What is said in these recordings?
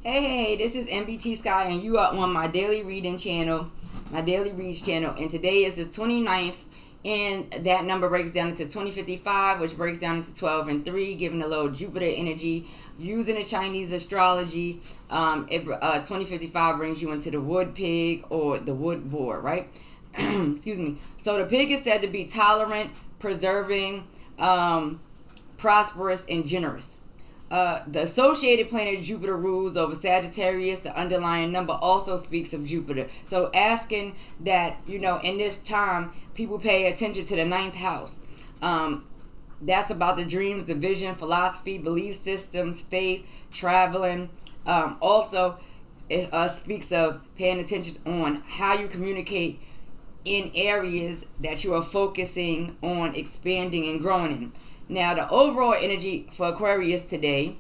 Hey, this is Nbtsky, and you are on my daily reading channel, my daily reads channel, and today is the 29th, and that number breaks down into 2055, which breaks down into 12 and 3, giving a little Jupiter energy. Using the Chinese astrology, 2055 brings you into the wood pig or the wood boar, right? Excuse me. So the pig is said to be tolerant, preserving, prosperous, and generous. The associated planet Jupiter rules over Sagittarius. The underlying number also speaks of Jupiter. So asking that, in this time, people pay attention to the ninth house. That's about the dreams, the vision, philosophy, belief systems, faith, traveling. Also, it speaks of paying attention on how you communicate in areas that you are focusing on expanding and growing in. Now, the overall energy for Aquarius today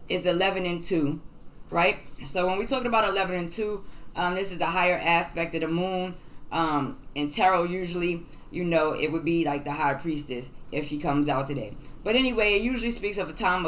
is 11 and 2, right? So when we talk about 11 and 2, this is a higher aspect of the moon. In tarot, usually, it would be like the high priestess if she comes out today. But anyway, it usually speaks of a time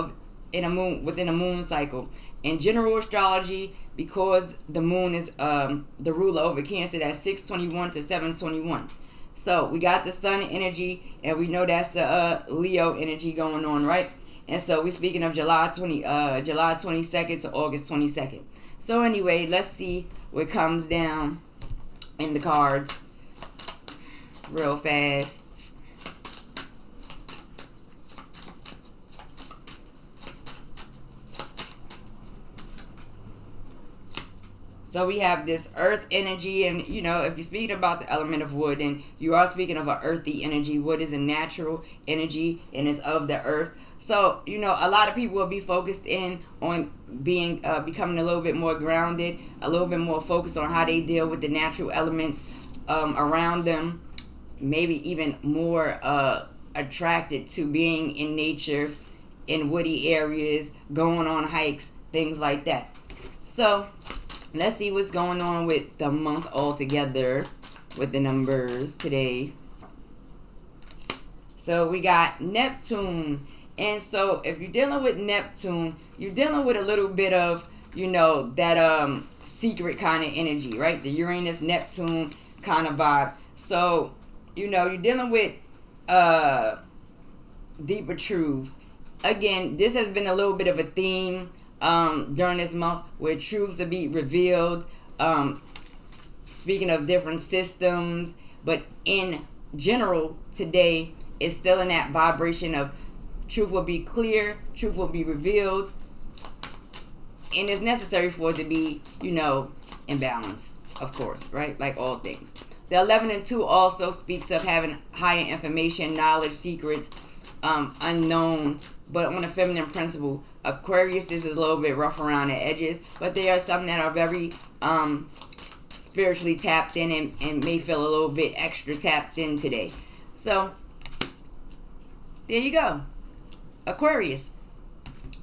within a moon cycle. In general astrology, because the moon is the ruler over Cancer, that's 621 to 721. So we got the sun energy, and we know that's the Leo energy going on, right? And so we're speaking of July 22nd to August 22nd. So anyway, let's see what comes down in the cards real fast. So we have this earth energy, and if you're speaking about the element of wood, and you are speaking of an earthy energy, wood is a natural energy and it's of the earth. So a lot of people will be focused in on becoming a little bit more grounded, a little bit more focused on how they deal with the natural elements around them, maybe even more attracted to being in nature, in woody areas, going on hikes, things like that. So let's see what's going on with the month altogether with the numbers today. So we got Neptune. And so if you're dealing with Neptune, you're dealing with a little bit of, that secret kind of energy, right? The Uranus Neptune kind of vibe. So, you're dealing with deeper truths. Again, this has been a little bit of a theme during this month, where truths to be revealed, speaking of different systems, but in general today it's still in that vibration of truth will be clear, truth will be revealed, and it's necessary for it to be in balance, of course, right? Like all things. The 11 and 2 also speaks of having higher information, knowledge, secrets, unknown, but on a feminine principle. Aquarius, this is a little bit rough around the edges, but there are some that are very spiritually tapped in and may feel a little bit extra tapped in today. So there you go, Aquarius.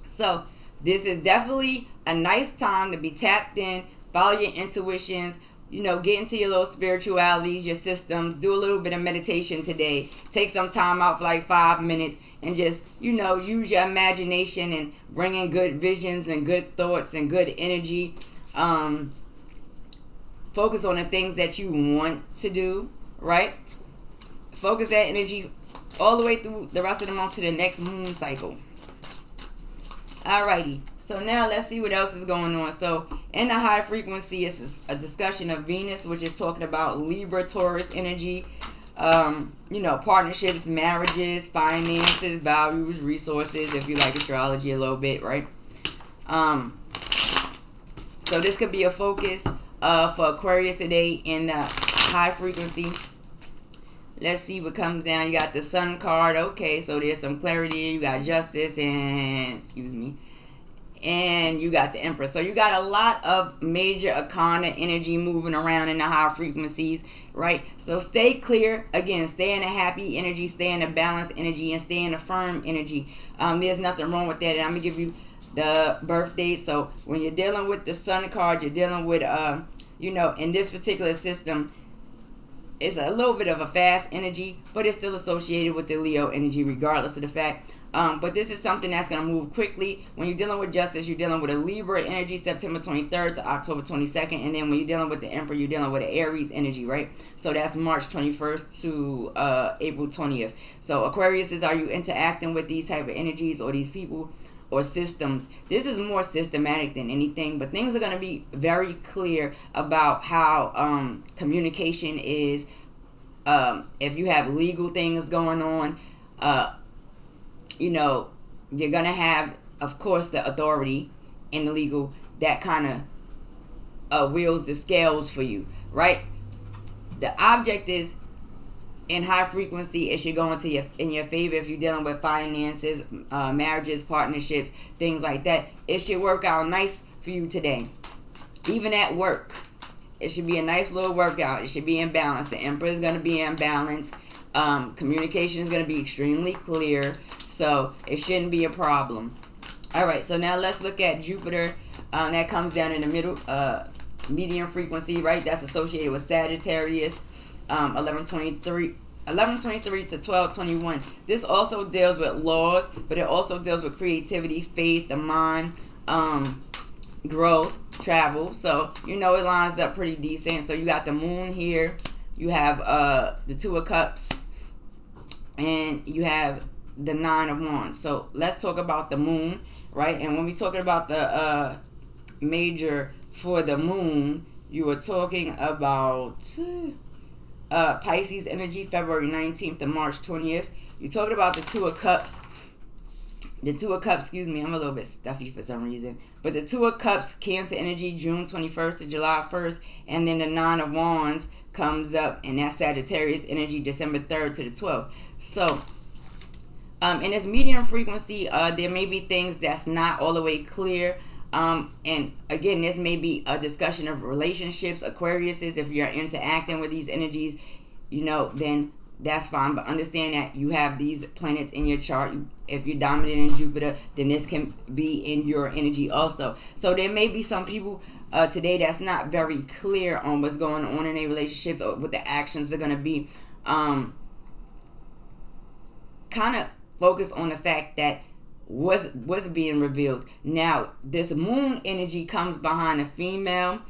So this is definitely a nice time to be tapped in, follow your intuitions, get into your little spiritualities, your systems, do a little bit of meditation today. Take some time out for like 5 minutes and just, use your imagination and bring in good visions and good thoughts and good energy. Focus on the things that you want to do, right? Focus that energy all the way through the rest of the month to the next moon cycle. Alrighty, so now let's see what else is going on. So in the high frequency, it's a discussion of Venus, which is talking about Libra, Taurus energy, partnerships, marriages, finances, values, resources, if you like astrology a little bit, right? So this could be a focus for Aquarius today in the high frequency. Let's see what comes down. You got the Sun card. Okay, so there's some clarity. You got Justice and you got the Empress. So you got a lot of major arcana energy moving around in the high frequencies, right? So stay clear. Again, stay in a happy energy, stay in a balanced energy, and stay in a firm energy. There's nothing wrong with that. And I'm going to give you the birth date. So when you're dealing with the Sun card, you're dealing with, in this particular system, it's a little bit of a fast energy, but it's still associated with the Leo energy regardless of the fact. But this is something that's going to move quickly. When you're dealing with justice, you're dealing with a Libra energy, September 23rd to October 22nd. And then when you're dealing with the Emperor, you're dealing with an Aries energy, right? So that's March 21st to April 20th. So Aquarius is, are you interacting with these type of energies or these people or systems? This is more systematic than anything, but things are going to be very clear about how communication is. If you have legal things going on, you're going to have, of course, the authority in the legal that kind of wheels the scales for you, right? The object is in high frequency. It should go in your favor if you're dealing with finances, marriages, partnerships, things like that. It should work out nice for you today. Even at work, it should be a nice little workout. It should be in balance. The Emperor is going to be in balance. Communication is going to be extremely clear, so it shouldn't be a problem. All right, so now let's look at Jupiter. That comes down in the middle, medium frequency, right? That's associated with Sagittarius, 1123 to 1221. This also deals with laws, but it also deals with creativity, faith, the mind, growth, travel. So it lines up pretty decent. So you got the moon here, you have the Two of Cups, and you have the Nine of Wands. So let's talk about the moon, right? And when we're talking about the major for the moon, you were talking about Pisces energy, February 19th to March 20th. You're talking about the Two of Cups. The Two of Cups, excuse me, I'm a little bit stuffy for some reason. But the Two of Cups, Cancer energy, June 21st to July 1st. And then the Nine of Wands comes up, and that's Sagittarius energy, December 3rd to the 12th. So, in this medium frequency, there may be things that's not all the way clear. And again, this may be a discussion of relationships, Aquariuses. If you're interacting with these energies, then that's fine. But understand that you have these planets in your chart. If you're dominant in Jupiter, then this can be in your energy also. So there may be some people today that's not very clear on what's going on in their relationships or what the actions are going to be. Kind of focus on the fact that what's being revealed. Now, this moon energy comes behind a female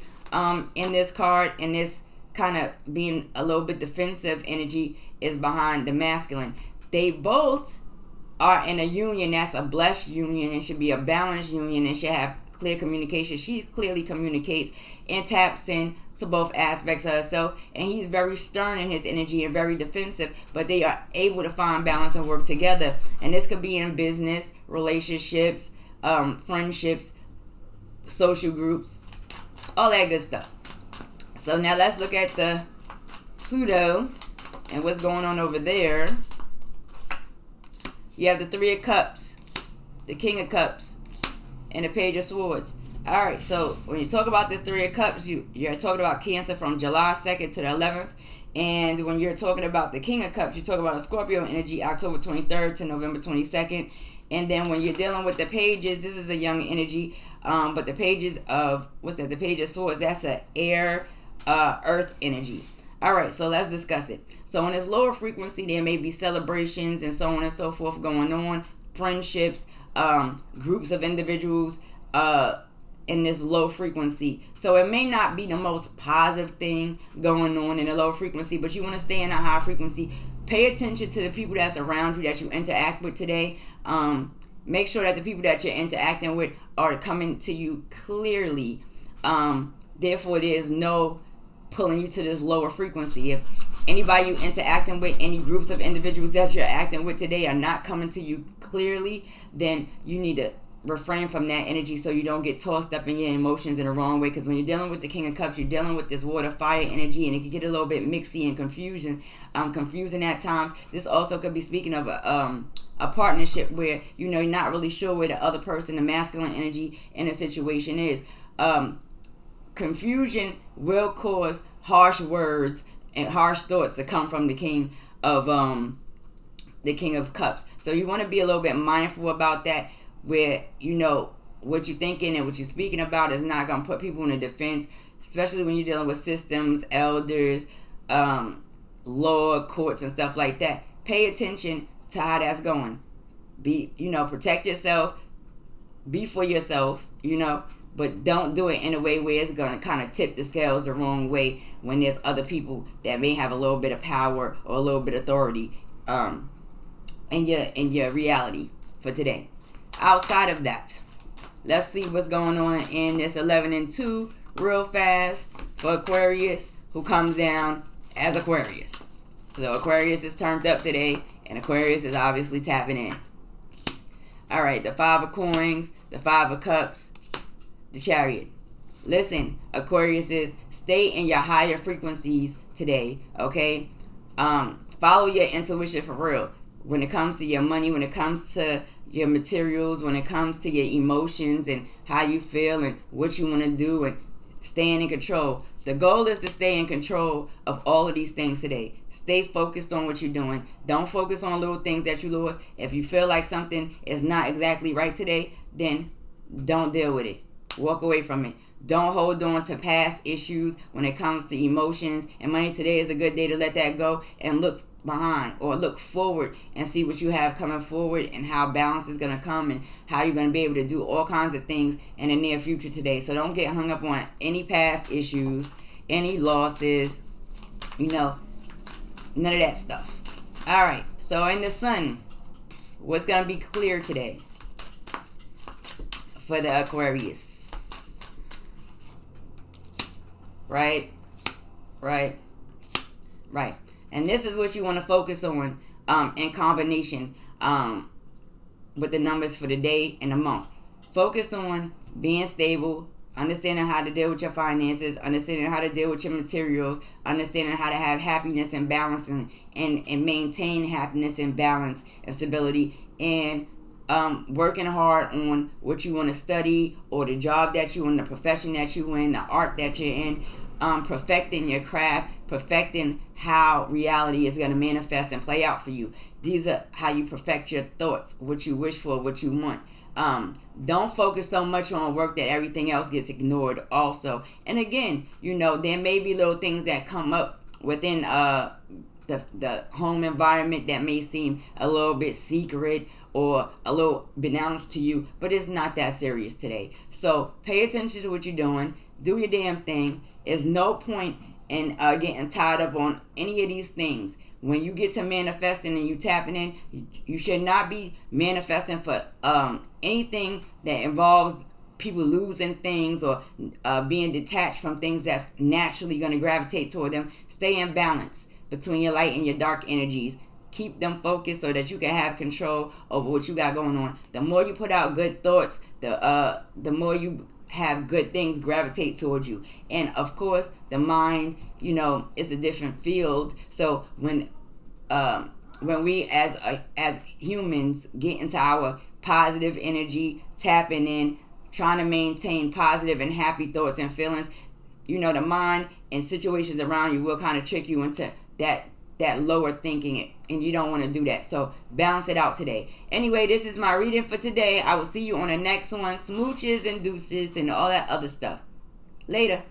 in this card, and this kind of being a little bit defensive energy is behind the masculine. They both are in a union that's a blessed union and should be a balanced union and should have clear communication. She clearly communicates and taps in to both aspects of herself, and he's very stern in his energy and very defensive, but they are able to find balance and work together. And this could be in business, relationships, friendships, social groups, all that good stuff. So now let's look at the Pluto and what's going on over there. You have the Three of Cups, the King of Cups, and the Page of Swords. All right, so when you talk about this Three of Cups, you're talking about Cancer from July 2nd to the 11th. And when you're talking about the King of Cups, you're talking about a Scorpio energy, October 23rd to November 22nd. And then when you're dealing with the Pages, this is a young energy. But the Pages of, the Page of Swords, that's an air, earth energy. All right, so let's discuss it. So in this lower frequency, there may be celebrations and so on and so forth going on, friendships, groups of individuals in this low frequency. So it may not be the most positive thing going on in a low frequency, but you want to stay in a high frequency. Pay attention to the people that's around you that you interact with today. Make sure that the people that you're interacting with are coming to you clearly. Therefore, there's no pulling you to this lower frequency. If anybody you interacting with, any groups of individuals that you're acting with today are not coming to you clearly, then you need to refrain from that energy so you don't get tossed up in your emotions in the wrong way. Because when you're dealing with the King of Cups, you're dealing with this water fire energy, and it can get a little bit mixy and confusing at times. This also could be speaking of a partnership where you're not really sure where the other person, the masculine energy in a situation is. Confusion will cause harsh words and harsh thoughts to come from the King of Cups. So you want to be a little bit mindful about that, where what you're thinking and what you're speaking about is not going to put people in a defense, especially when you're dealing with systems, elders, lower courts and stuff like that. Pay attention to how that's going. Protect yourself. Be for yourself, but don't do it in a way where it's going to kind of tip the scales the wrong way when there's other people that may have a little bit of power or a little bit of authority in your reality for today. Outside of that, let's see what's going on in this 11 and 2 real fast for Aquarius, who comes down as Aquarius. So Aquarius is turned up today, and Aquarius is obviously tapping in. All right, the 5 of coins, the 5 of cups, the Chariot. Listen, Aquarius, stay in your higher frequencies today, okay? Follow your intuition for real. When it comes to your money, when it comes to your materials, when it comes to your emotions and how you feel and what you want to do and staying in control. The goal is to stay in control of all of these things today. Stay focused on what you're doing. Don't focus on little things that you lose. If you feel like something is not exactly right today, then don't deal with it. Walk away from it. Don't hold on to past issues when it comes to emotions and money. Today is a good day to let that go and look behind or look forward and see what you have coming forward and how balance is going to come and how you're going to be able to do all kinds of things in the near future today. So don't get hung up on any past issues, any losses, none of that stuff. All right, so in the sun, what's going to be clear today for the Aquarius? Right. And this is what you want to focus on in combination with the numbers for the day and the month. Focus on being stable, understanding how to deal with your finances, understanding how to deal with your materials, understanding how to have happiness and balance and maintain happiness and balance and stability, and working hard on what you want to study or the job that you're in, the profession that you're in, the art that you're in, perfecting your craft, perfecting how reality is going to manifest and play out for you. These are how you perfect your thoughts, what you wish for, what you want. Don't focus so much on work that everything else gets ignored also. And again, there may be little things that come up within the home environment that may seem a little bit secret or a little unbeknownst to you, but it's not that serious today. So pay attention to what you're doing. Do your damn thing. There's no point in getting tied up on any of these things. When you get to manifesting and you tapping in, you should not be manifesting for anything that involves people losing things or being detached from things that's naturally going to gravitate toward them. Stay in balance between your light and your dark energies. Keep them focused so that you can have control over what you got going on. The more you put out good thoughts, the more you have good things gravitate towards you. And of course, the mind, is a different field. So when we as humans get into our positive energy, tapping in, trying to maintain positive and happy thoughts and feelings, the mind and situations around you will kind of trick you into that lower thinking, and you don't want to do that. So balance it out today. Anyway, this is my reading for today. I will see you on the next one. Smooches and deuces and all that other stuff. Later.